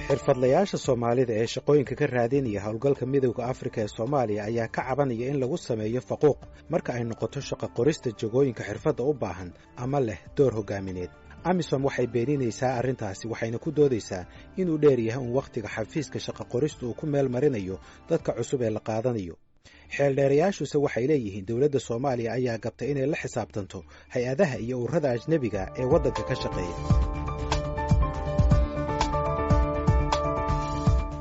xirfadlayaasha Soomaalida ee shaqooyinka ka raadinaya howlgalka midowga Afrika ee Soomaaliya ayaa ka cabanaya in lagu sameeyo faquuq marka ay noqoto shaqo qorista jagooyinka xirfadda u baahan ama leh door hogaamineed. Amisom waxay beeninaysaa arrintaasi waxayna ku doodaysaa inuu dheer yahay un waqtiga xafiiska shaqo qorista uu ku meel marinayo dadka cusub ee la qaadanayo. xeeldheerayaashuse waxay leeyihiin dowladda Soomaaliya ayaa gabtay inay la xisaabtanto hay-adaha iyo ururada ajnabiga ee waddanka ka shaqeeya.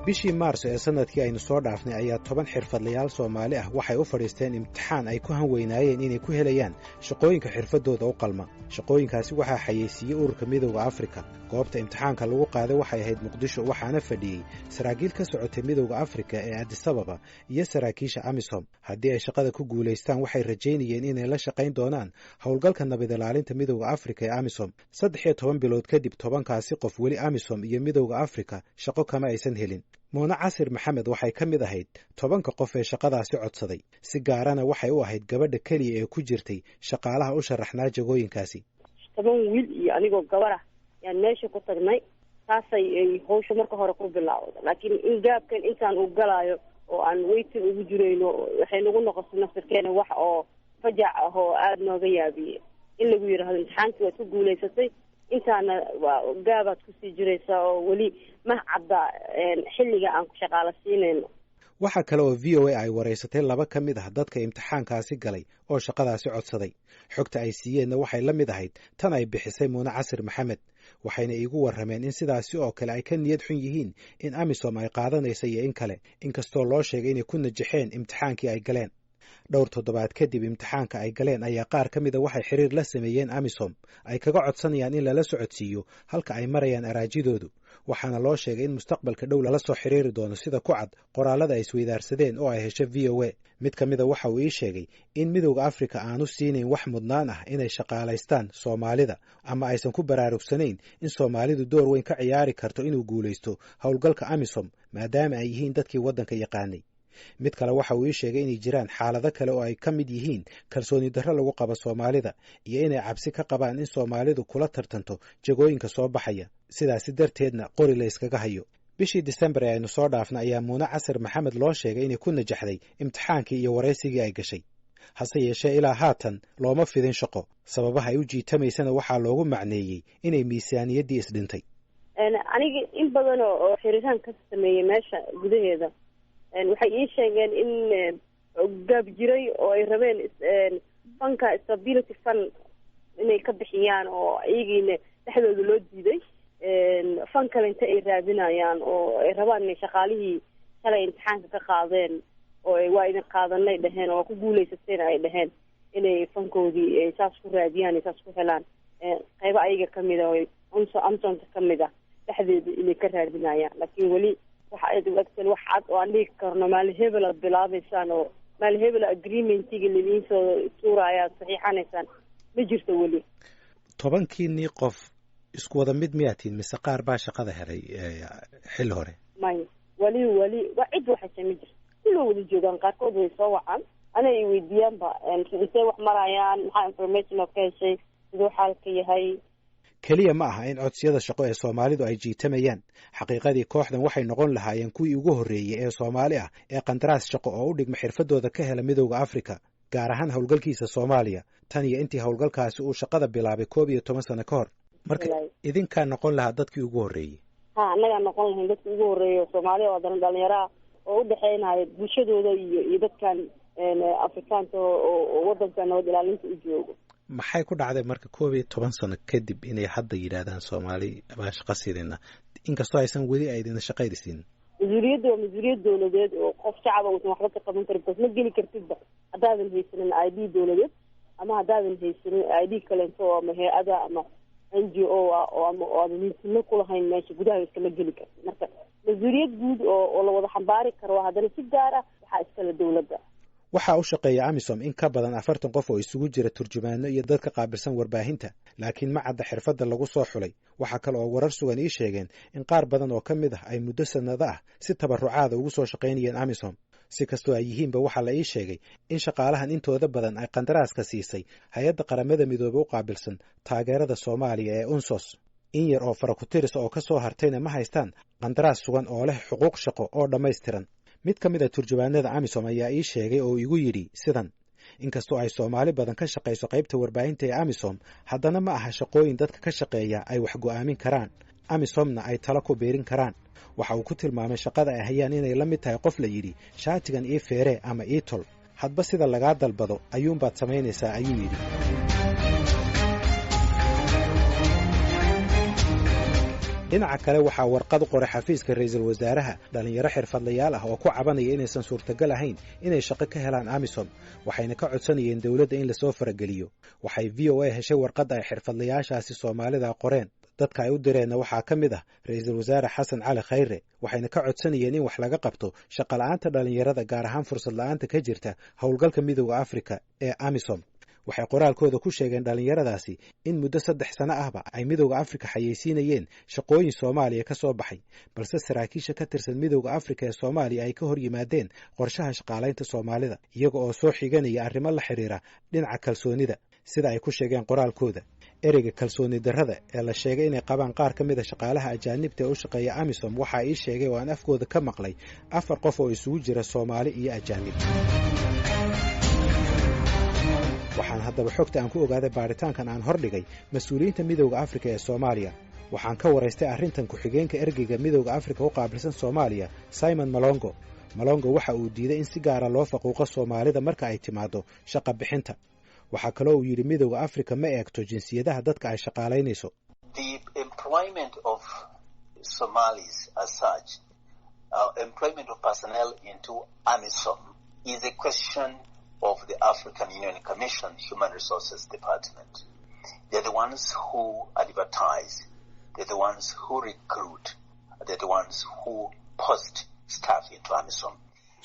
bishii Maarso ee sanadkii aynu soo dhaafnay ayaa 10 xirfadlayaal Soomaali ah waxay u fadhiisteen imtixaan ay ku hanweynaayeen inay ku helayaan shaqooyinka xirfadooda u qalma. shaqooyinkaasi waxaa xayeysiiyey ururka midowga Afrika. goobta imtixaanka lagu qaaday waxay ahayd Muqdisho waxaana fadhiyey saraakiil ka socotay midowga Afrika ee Addis Ababa iyo saraakiisha Amisom. haddii ay shaqada ku guulaystaan waxay rajaynayeen inay la shaqayn doonaan howlgalka nabad ilaalinta midowga Afrika ee Amisom. 13 bilood kadib 10kaasi qof weli Amisom iyo midowga Afrika shaqo kama aysan helin. Muuna Casir Maxamed waxay ka mid ahayd 10 qof ee shaqadaasi codsaday. si gaarana waxay u ahayd gabadha kaliya ee ku jirtay shaqaalaha u sharaxnaa jagooyinkaasi. 10 wiil iyo anigoo gabar ah yaan meesha ku tagnay. taasay hawsha marka hore ku bilaawday. laakiin in gaabkan intaan u galaayo oo aan weytin ugu jirayno waxay nagu noqotay naftirkeena wax oo fajac ah oo aad nooga yaabiyay. in lagu yiraahdo imtixaankii waad ku guulaysatay intaana gaabaad ku sii jiraysaa oo weli ma cadda xilliga aan ku shaqaala siinayno. waxaa kale oo VOA ay wareysatay 2 ka mid ah dadka imtixaankaasi galay oo shaqadaasi codsaday. xogta ay siiyeenna waxay la mid ahayd tan ay bixisay Muuna Casir Maxamed. waxayna iigu warrameen in sidaasi oo kale ay ka niyad xun yihiin in Amisom ay qaadanaysa iyo in kale, inkastoo loo sheegay inay ku najaxeen imtixaankii ay galeen. dhowr toddobaad kadib imtixaanka ay galeen ayaa qaar ka mida waxay xiriir la sameeyeen Amisom ay kaga codsanayaan in lala socodsiiyo halka ay marayaan araajidoodu. waxaana loo sheegay in mustaqbalka dhow lala soo xiriiri doono sida ku cad qoraalada ay isweydaarsadeen oo ay hesho VOA. mid ka mida waxa uu ii sheegay in midowga Afrika aanu siinayn wax mudnaan ah inay shaqaalaystaan Soomaalida ama aysan ku baraarugsanayn in Soomaalidu door weyn ka ciyaari karto inuu guulaysto howlgalka Amisom maadaama ay yihiin dadkii waddanka yaqaanay. mid kale waxa uu ii sheegay inay jiraan xaalado kale oo ay ka mid yihiin kalsooni darro lagu qabo Soomaalida iyo inay cabsi ka qabaan in Soomaalidu kula tartanto jagooyinka soo baxaya, sidaasi darteedna qori la iskaga hayo. bishii December ee aynu soo dhaafnay ayaa Muuna Casir Maxamed loo sheegay inay ku najaxday imtixaankii iyo wareysigii ay gashay. hase yeeshee ilaa haatan looma fidin shaqo. sababaha ay u jiitamaysana waxaa loogu macneeyey inay miisaaniyaddii isdhintay. aniga in badan oo xiriiraan ka sameeyay meesha gudaheeda waxay ii sheegeen in gaab jiray oo ay rabeen fanka stability fund inay ka bixiyaan oo iyagiina dhexdooda loo diiday. fan kale inta ay raadinayaan oo ay rabaan inay shaqaalihii shalay imtixaanka ka qaadeen oo waa idin qaadanay dhaheen oo ku guulaysateen ay dhaheen inay fankoodii saas ku raadiyaan saas ku helaan. qaybo ayaga ka mid ah oo Amazonka ka mid ah dhexdeeda inay ka raadinayaan. laakiin weli waxa ay dawladda wax cad oo aan dhigi karno maal hebel aad bilaabaysaan oo maal hebel agreementiga lidin soo tuuraya saxiixanaysaan ma jirto weli. 10kii qof isku wada mid miyaatiin mise qaar baa shaqada helay xil hore? may wali waa cid waxa samay jirto kullu wali joogan qaarkood way soo wacaan ana ay weydiiyaan ba intee wax marayaan maxaa information oo ka heshay sidoo xaalka yahay. kaliya ma aha in codsiyada shaqo ee Soomaalidu ay jiitamayaan. xaqiiqadii kooxdan waxay noqon lahaayeen kuwii ugu horreeyay ee Soomaali ah ee qandaraas shaqo oo u dhigma xirfadooda ka hela midowga Afrika, gaar ahaan howlgalkiisa Soomaaliya tan iyo intii howlgalkaasi uu shaqada bilaabay 11 sano ka hor. marka idinkaa noqon lahaa dadkii ugu horreeyay. annagaa noqon lahayn dadkii ugu horreeyay oo Soomaaliya oo dhalinyaro oo u dhaxeynaya bulshadooda iyo dadkan Afrikaanka oo waddanka nabad ilaalinta u joogo. maxay ku dhacday marka 11 sano kadib inay hadda yiraahdaan Soomaali baa shaqo siinayna inkastoo aysan weli aydin shaqaysiin? mas-uuliyadda waa mas-uuliyad dawladeed oo qof shacab uusan waxba ka qaban karin. ma geli kartidba haddaadan haysanin ID dawladeed ama haddaadan haysanin ID kaleento ama hay-ada ama NGO ama aadan haysanin ku lahayn meesha gudaha iskama geli kartid. marka mas-uuliyad guud oo la wada xambaari karo haddana si gaar ah waxaa iskale dawladda. waxaa u shaqeeya Amisom in ka badan 40 qof oo isugu jira turjumaano iyo dadka qaabilsan warbaahinta, laakiin ma cadda xirfadda lagu soo xulay. waxa kale oo warar sugan ii sheegeen in qaar badan oo ka mid ah ay muddo sanado ah si tabarucaad ugu soo shaqaynayeen Amisom. si kastoo ay yihiinba waxaa la ii sheegay in shaqaalahan intooda badan ay qandaraaska siisay hay-adda qaramada midoobay u qaabilsan taageerada Soomaaliya ee UNSOS. in yar oo faraku-tirisa oo ka soo hartayna ma haystaan qandaraas sugan oo leh xuquuq shaqo oo dhammaystiran. mid ka mid a turjubaanada amisom ayaa ii sheegay oo igu yidhi sidan: inkastoo ay soomaali badan ka shaqayso qaybta warbaahinta ee amisom, haddana ma aha shaqooyin dadka ka shaqeeya ay wax go'aamin karaan, amisomna ay talo ku biirin karaan. waxa uu ku tilmaamay shaqada ay hayaan inay la mid tahay qof la yidhi shaatigan ii feere ama ii tol, hadba sida lagaa dalbado ayuunbaad samaynaysaa, ayuu yidhi. dhinaca kale waxaa warqad qoray xafiiska ra'iisul wasaaraha dhallinyaro xirfadlayaal ah oo ku cabanaya inaysan suurtagal ahayn inay shaqo ka helaan amisom, waxayna ka codsanayeen dowladda in lasoo farageliyo. waxay v o a heshay warqadda ay xirfadlayaashaasi soomaalida qoreen. dadka ay u direenna waxaa ka mid ah ra'iisul wasaare xasan cali khayre, waxayna ka codsanayeen in wax laga qabto shaqola'aanta dhallinyarada, gaar ahaan fursad la'aanta ka jirta howlgalka midowda afrika ee amisom. waxay qoraalkooda ku sheegeen dhallinyaradaasi in muddo 3 sano ahba ay midowda afrika xayeysiinayeen shaqooyin soomaaliya ka soo baxay, balse saraakiisha ka tirsan midowda afrika ee soomaaliya ay ka hor yimaadeen qorshaha shaqaalaynta soomaalida, iyaga oo soo xiganaya arrimo la xidhiira dhinaca kalsoonida. sida ay ku sheegeen qoraalkooda, ereyga kalsooni darrada ee la sheegay inay qabaan qaar ka mid a shaqaalaha ajaanibta ee u shaqeeya amisom waxaa ii sheegay oo aan afkooda ka maqlay 4 qof oo isugu jira soomaali iyo ajaanib. waxaan haddaba xogta aan ku ogaaday baaritaankan aan hordhigay mas-uuliyiinta midowda afrika ee soomaaliya. waxaan ka waraystay arrintan ku-xigeenka ergeyga midowda afrika u qaabilsan soomaaliya, Simon Malongo. Malongo waxa uu diiday in si gaara loo faquuqo soomaalida marka ay timaado shaqa bixinta. waxaa kaloo uu yidhi midowda afrika ma eegto jinsiyadaha dadka ay shaqaalaynayso. of the African Union Commission Human Resources Department. They're the ones who advertise, they're the ones who recruit, they're the ones who post staff into AMISOM.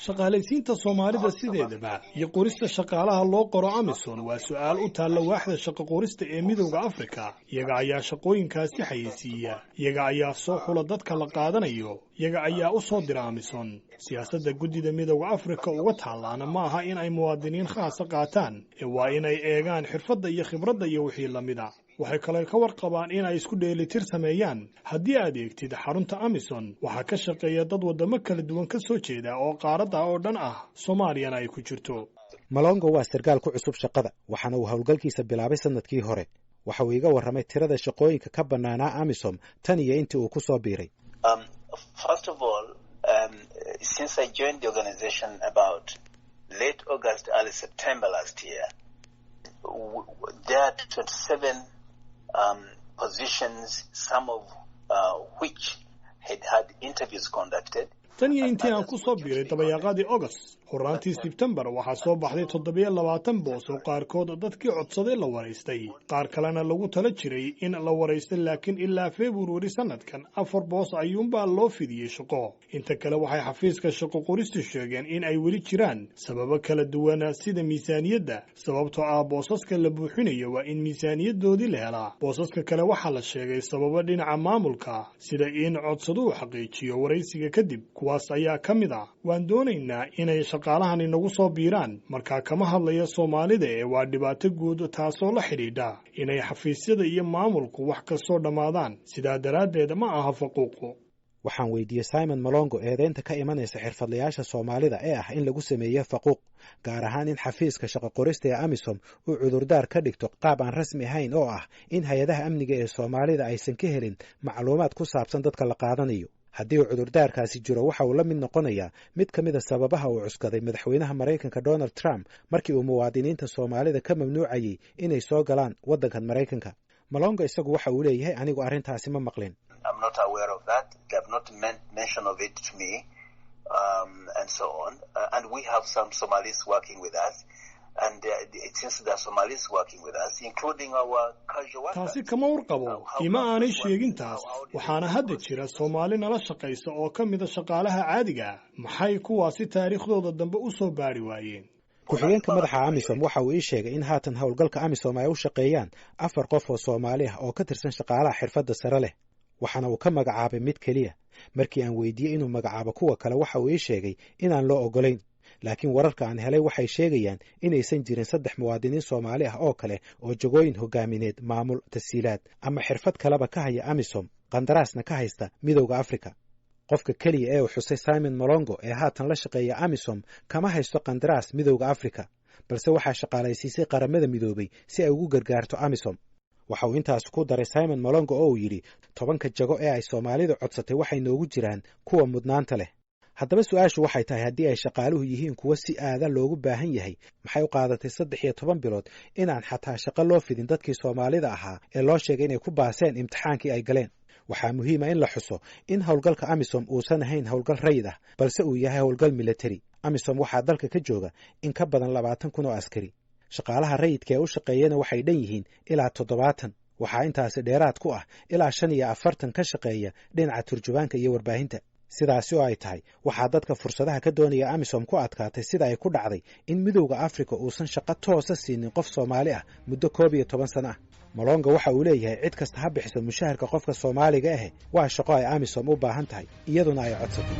shaqaalaysiinta soomaalida sideedaba iyo qorista shaqaalaha loo qoro amisom waa su'aal u taalla waaxda shaqo qorista ee midowda afrika. iyaga ayaa shaqooyinkaasi xayeysiiya, iyaga ayaa soo xula dadka la qaadanayo, iyaga ayaa u soo dira amisom. siyaasadda guddida midowda afrika uga taalaana ma aha in ay muwaadiniin khaasa qaataan, ee waa inay eegaan xirfadda iyo khibradda iyo wixii la mida. waxay kale ka warqabaan in ay isku dheelitir sameeyaan. haddii aad eegtid xarunta amisom, waxaa ka shaqeeya dad waddamo kala duwan ka soo jeeda oo qaaradda oo dhan ah, soomaaliyana ay ku jirto. Malongo waa sarkaal ku cusub shaqada, waxaana uu howlgalkiisa bilaabay sanadkii hore. waxa uu iga warramay tirada shaqooyinka ka bannaanaa amisom tan iyo intii uu ku soo biiray. First of all, since I joined the organization about late August, early September last year, there are 27 positions, some of which had interviews conducted. tan iyo intii aan ku soo biiray dabayaaqadii August, horaantii September waxaa soo baxday 27 boos oo qaarkood dadkii codsaday la wareystay, qaar kalena lagu tala jiray in la wareystay, laakiin ilaa February sanadkan 4 boos ayuunbaa loo fidiyey shaqo. inta kale waxay xafiiska shaqo qoristu sheegeen in ay weli jiraan sababo kala duwan sida miisaaniyadda, sababtoo ah boosaska la buuxinayo waa in miisaaniyadoodii la helaa. boosaska kale waxaa la sheegay sababo dhinaca maamulka, sida in codsaduhu xaqiijiyo wareysiga kadib. kuwaas ayaa ka mid ah, waan doonaynaa inay shaqaalahan inagu soo biiraan, markaa kama hadlaya soomaalida ee waa dhibaato guud taasoo la xidhiidha inay xafiisyada iyo maamulku wax kastoo dhammaadaan. sidaa daraaddeed ma aha faquuqo. waxaan weydiiyey Simon Malongo eedeynta ka imanaysa xirfadlayaasha soomaalida ee ah in lagu sameeyo faquuq, gaar ahaan in xafiiska shaqo qorista ee amisom uu cudurdaar ka dhigto qaab aan rasmi ahayn oo ah in hay-adaha amniga ee soomaalida aysan ka helin macluumaad ku saabsan dadka la qaadanayo. haddii uu cudurdaarkaasi jiro waxa uu la mid noqonayaa mid ka mid a sababaha uu cuskaday madaxweynaha Maraykanka Donald Trump markii uu muwaadiniinta Soomaalida ka mamnuucayay inay soo galaan waddankan Maraykanka. Malongo isagu waxa uu leeyahay anigu arrintaasi ma maqlin. I'm not aware of that. They have not mention of it to me, and so on. And we have some Somalis working with us. And since there are Somalis working with us, including our casual workers. taasi kama warqabo, ima aanay sheegin taas. waxaana hadda jira Soomaali nala shaqaysa oo ka mid ah shaqaalaha caadiga. maxay kuwaasi taariikhdooda dambe u soo baari waayeen? ku-xigeenka madaxa amisom waxa uu ii sheegay in haatan howlgalka amisom ay u shaqeeyaan 4 qof oo Soomaali ah oo ka tirsan shaqaalaha xirfadda sare leh, waxaana uu ka magacaabay mid keliya. markii aan weydiiyey inuu magacaabo kuwa kale waxa uu ii sheegay inaan loo ogolayn, laakiin wararka aan helay waxay sheegayaan inaysan jirin 3 muwaadiniin Soomaali ah oo kale oo jagooyin hogaamineed, maamul, tasiilaad ama xirfad kaleba ka haya AMISOM, qandaraasna ka haysta Midowga Afrika. qofka kaliya ee uu xusay Simon Malongo ee haatan la shaqeeya AMISOM kama haysto qandaraas Midowga Afrika, balse waxaa shaqaalaysiisay qaramada midoobay si ay ugu gargaarto AMISOM. waxa uu intaas ku daray Simon Malongo oo uu yidhi 10 jago ee ay Soomaalidu codsatay waxay noogu jiraan kuwa mudnaanta leh. haddaba su-aashu waxay tahay haddii ay shaqaaluhu yihiin kuwa si aada loogu baahan yahay, maxay u qaadatay 13 bilood inaan xataa shaqo loo fidin dadkii Soomaalida ahaa ee loo sheegay inay ku baaseen imtixaankii ay galeen? waxaa muhiima in la xuso in howlgalka AMISOM uusan ahayn howlgal rayid ah, balse uu yahay howlgal military. AMISOM waxaa dalka ka jooga in ka badan 20,000 oo askari. shaqaalaha rayidka ee u shaqeeyana waxay dhan yihiin ilaa 70. waxaa intaasi dheeraad ku ah ilaa 45 ka shaqeeya dhinaca turjubaanka iyo warbaahinta. sidaasi oo ay tahay waxaa dadka fursadaha ka doonaya AMISOM ku adkaatay sida ay ku dhacday in Midowga Afrika uusan shaqo toosa siinin qof Soomaali ah muddo 12 sano ah. Malonga waxa uu leeyahay cid kasta ha bixiso mushaharka qofka Soomaaliga ah waa shaqo ay AMISOM u baahan tahay iyaduna ay codsatay.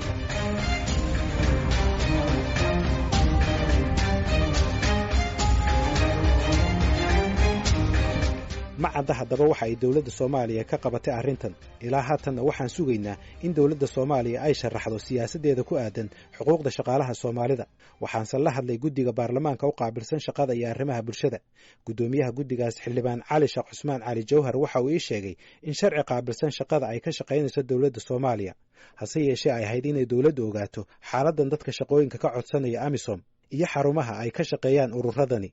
ma cadda haddaba waxa ay dowladda Soomaaliya ka qabatay arrintan. ilaa haatanna waxaan sugaynaa in dowladda Soomaaliya ay sharaxdo siyaasadeeda ku aadan xuquuqda shaqaalaha Soomaalida. waxaanse la hadlay guddiga baarlamaanka u qaabilsan shaqada iyo arrimaha bulshada. guddoomiyaha guddigaas xildhibaan Cali Sheekh Cusmaan Cali Jawhar waxa uu ii sheegay in sharci qaabilsan shaqada ay ka shaqaynayso dowladda Soomaaliya, hase yeeshee ay ahayd inay dowladdu ogaato xaaladdan dadka shaqooyinka ka codsanaya AMISOM iyo xarumaha ay ka shaqeeyaan ururadani.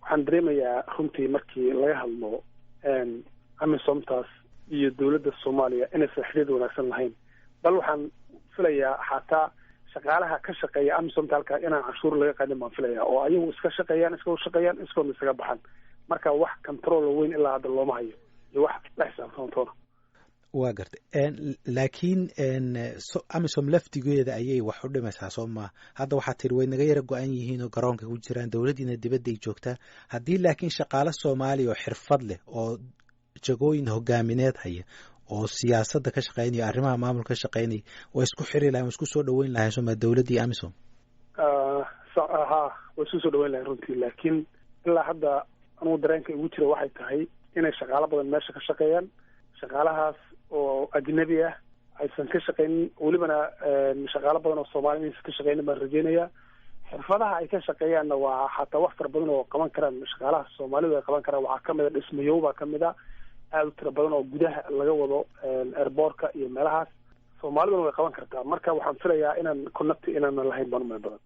waxaan dareemayaa runtii markii laga hadlo AMISOMtaas iyo dowladda Soomaaliya inaysan xiriir wanaagsan lahayn, bal waxaan filayaa xataa shaqaalaha ka shaqeeya AMISOMta halkaa inaan canshuur laga qaadin baan filayaa, oo ayagu iska shaqeeyaan iskoodna isaga baxan. marka wax control weyn ilaa hadda looma hayo iyo wax la xisaabtantoona. waa gartay laakiin AMISOM laftigeeda ayay wax u dhimaysaa Soomaa. hadda waxaa tiri way naga yara go-an yihiin oo garoonka ku jiraan, dowladdiina dibadda ay joogtaa. haddii laakiin shaqaale Soomaaliya oo xirfad leh oo jagooyin hogaamineed haya oo siyaasadda ka shaqeynaya, arrimaha maamulka ka shaqeynaya, way isku xiri lahayn, way isku soo dhaweyn lahayn Soomaa dowladdii AMISOM. way isku soo dhaweyn lahayn runtii, laakiin ilaa hadda anugu dareenka igu jira waxay tahay inay shaqaalo badan meesha ka shaqeeyaan. shaqaalahaas oo ajnabi ah aysan ka shaqeynin, welibana shaqaalo badan oo Soomaali inaysan ka shaqeynin baan rajeynayaa. xirfadaha ay ka shaqeeyaanna waa xataa wax fara badan oo qaban karaan shaqaalaha Soomaalidu ay qaban karaan. waxaa kamid a dhismayow baa kamid a aada u tiro badan oo gudaha laga wado airboortka iyo meelahaas Soomaaliduna way qaban kartaa. marka waxaan filayaa inaan connect inaanan lahayn baan umay badan.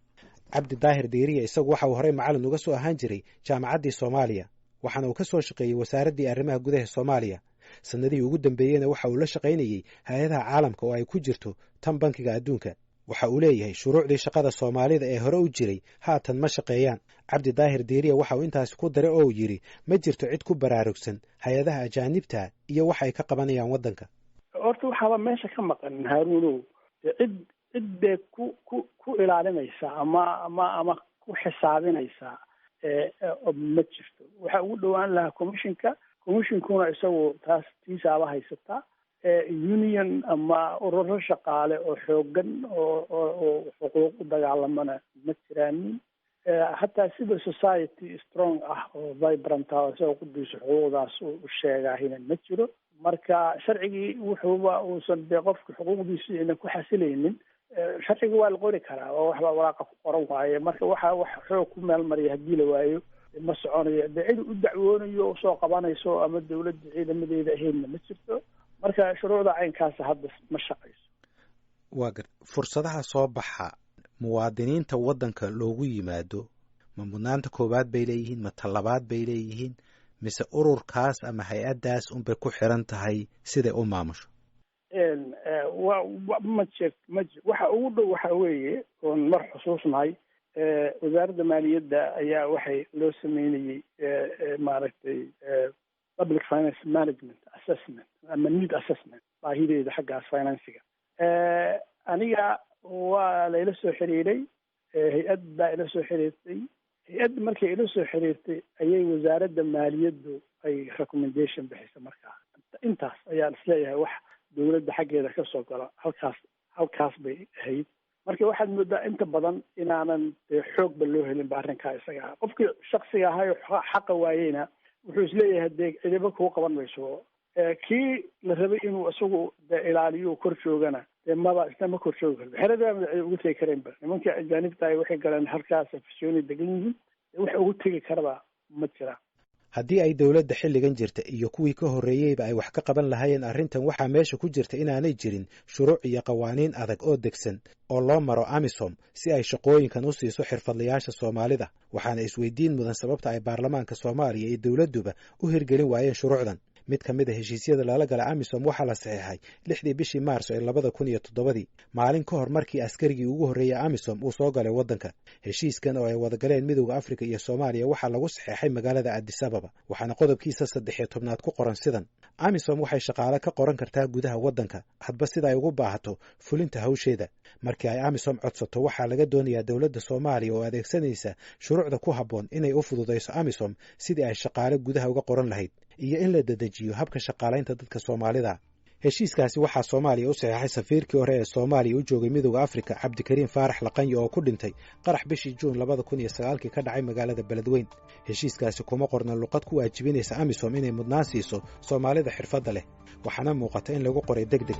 Cabdi Daahir Diiriye isagu waxa uu horey macallin uga soo ahaan jiray jaamacaddii Soomaaliya, waxaana uu ka soo shaqeeyey wasaaraddii arrimaha gudaha Soomaaliya. sanadihii ugu dambeeyeyna waxa uu la shaqaynayey hay-adaha caalamka oo ay ku jirto tan bankiga adduunka. waxa uu leeyahay shuruucdii shaqada Soomaalida ee hore u jiray haatan ma shaqeeyaan. Cabdi Daahir Diiriye waxa uu intaasi ku daray oo yidhi ma jirto cid ku baraarugsan hay-adaha ajaanibta iyo waxa ay ka qabanayaan waddanka. horta waxaaba meesha ka maqan Haaruunow, ciddee ku ilaalinaysa ama ku xisaabinaysa ma jirto. waxa ugu dhowaan lahaa commissionkuna isagu taas tiisaaba haysataa. union ama ururo shaqaale oo xoogan oo xuquuq u dagaalamana ma jiraanin. hataa civil society strong ah oo vibrant ah isagoo qudiisa xuquuqdaas u sheegahina ma jiro. marka sharcigii wuxuuba uusan dee qofka xuquuqdiisa ina ku xasilaynin. sharciga waa la qori karaa oo waxba waraaqa ku qoran waaye. marka waxa wax xoog ku meel mariya haddii la waayo ma soconayo. dee cid u dacwoonayo usoo qabanayso ama dawladda ciidamadeeda ahaydna ma jirto. marka shuruucda caynkaasa hadda ma shaqayso. waa gar fursadaha soo baxa muwaadiniinta waddanka loogu yimaado ma mudnaanta koowaad bay leeyihiin, ma talabaad bay leeyihiin, mise ururkaas ama hay-addaas unbay ku xiran tahay siday u maamusho? waxa ugu dhow waxa weeye oon mar xusuusnahay wasaaradda maaliyadda ayaa waxay loo sameynayey maaragtay public finance management assessment ama need assessment baahideeda xaggaas financiga. aniga waa layla soo xiriiray, hay-ad baa ila soo xiriirtay. hay-adda markay ila soo xiriirtay ayay wasaaradda maaliyaddu ay recommendation bixisa. markaa intaas ayaan isleeyahay wax dawladda xaggeeda ka soo gala halkaas bay ahayd. marka waxaad moodaa inta badan inaanan xoogba loo helin ba arrinkaa isaga ah. Qofkii shaksiga ahayo xaqa waayeyna wuxuu isleeyahay dee cidiba kuu qaban mayso. Kii la rabay inuu isagu ilaaliyo kor joogana maba isna ma kor joogi karo. Xerada ay ugu tegi kareenba nimankii ajaanibta ay waxay galeen halkaas afisyooni degan yihiin, wax ugu tegi karaba ma jira. haddii ay dowladda xilligan jirta iyo kuwii ka horreeyeyba ay wax ka qaban lahaayeen arrintan, waxaa meesha ku jirta inaanay jirin shuruuc iyo qawaaniin adag oo degsan oo loo maro AMISOM si ay shaqooyinkan u siiso xirfadlayaasha Soomaalida. waxaana isweydiin mudan sababta ay baarlamaanka Soomaaliya iyo dowladduba u hirgelin waayeen shuruucdan. mid ka mid a heshiisyada lala gala AMISOM waxaa la saxeexay 6 bishii Maarso ee 2007 maalin ka hor markii askarigii ugu horreeyay AMISOM uu soo galay waddanka. heshiiskan oo ay wada galeen Midowga Afrika iyo Soomaaliya waxaa lagu saxeexay magaalada Addis Ababa, waxaana qodobkiisa 13 ku qoran sidan: AMISOM waxay shaqaale ka qoran kartaa gudaha waddanka hadba sida ay ugu baahato fulinta hawsheeda. markii ay AMISOM codsato waxaa laga doonayaa dowladda Soomaaliya oo adeegsanaysa shuruucda ku habboon inay u fududayso AMISOM sidii ay shaqaale gudaha uga qoran lahayd iyo in la dedejiyo habka shaqaalaynta dadka Soomaalida. heshiiskaasi waxaa Soomaaliya u saxeexay safiirkii hore ee Soomaaliya u joogay Midowga Afrika Cabdikariim Faarax Laqanyo oo ku dhintay qarax bishii Juun 2009 ka dhacay magaalada Beledweyne. heshiiskaasi kuma qorna luqad ku waajibinaysa AMISOM inay mudnaan siiso Soomaalida xirfadda leh, waxaana muuqata in lagu qoray degdeg.